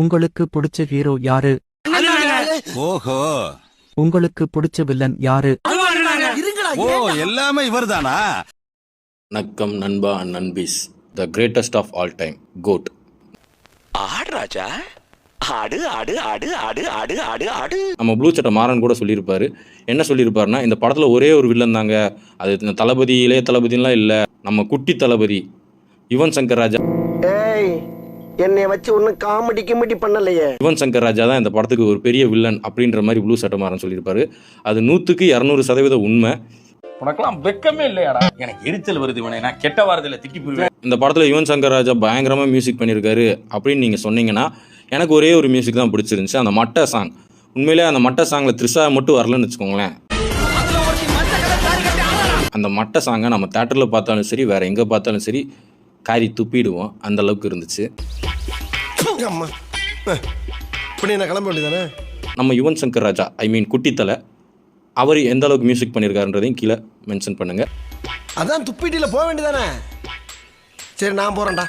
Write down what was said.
உங்களுக்கு பிடிச்ச ஹீரோ யாரு? ஓஹோ, உங்களுக்கு பிடிச்ச வில்லன் யாரு? ஓ எல்லாமே இவர்தானா? வணக்கம் நண்பா அண்ட் நண்பீஸ். The greatest of all time, GOAT. ஆடு ராஜா, ஆடு ஆடு ஆடு ஆடு ஆடு ஆடு ஆடு. நம்ம ப்ளூ சட்டை மாறன் கூட சொல்லியிருப்பாரு. என்ன சொல்லியிருப்பாருன்னா, இந்த படத்தில் ஒரே ஒரு வில்லன் தாங்க, அது இந்த தளபதி இளைய தளபதிலாம் இல்லை, நம்ம குட்டி தளபதி யுவன் சங்கர் ராஜா. ஏய், என்னைய வச்சு ஒன்னும் காமெடி கிமெடி பண்ணலையே. யுவன் சங்கர் ராஜா தான் இந்த படத்துக்கு ஒரு பெரிய வில்லன் அப்படின்ற மாதிரி ப்ளூ சட்டை மாறன் சொல்லியிருப்பாரு. அது 100% உண்மை. உனக்கெல்லாம் வெக்கமே இல்லையாடா? எனக்கு எரிச்சல் வருது. இவனை நான் கெட்ட வாரத்தில் திட்டி போயிருவேன். இந்த படத்தில் யுவன் சங்கர் ராஜா பயங்கரமாக மியூசிக் பண்ணியிருக்காரு அப்படின்னு நீங்கள் சொன்னீங்கன்னா, எனக்கு ஒரே ஒரு மியூசிக் தான் பிடிச்சிருந்துச்சு, அந்த மட்டை சாங். உண்மையிலே அந்த மட்டை சாங்கில் த்ரிஷா மட்டும் வரலன்னு வச்சுக்கோங்களேன். அந்த மட்டை சாங்கை நம்ம தேட்டரில் பார்த்தாலும் சரி, வேறு எங்கே பார்த்தாலும் சரி, காரி துப்பிடுவோம். அந்த அளவுக்கு இருந்துச்சு. நம்ம யுவன் சங்கர் ராஜா, ஐ மீன் குட்டித்தலை, அவர் எந்த அளவுக்கு மியூசிக் பண்ணியிருக்காருன்றதையும் கீழே மென்ஷன் பண்ணுங்க. அதான் துப்பிட்டில போக வேண்டியதானே. சரி, நான் போறேன்டா.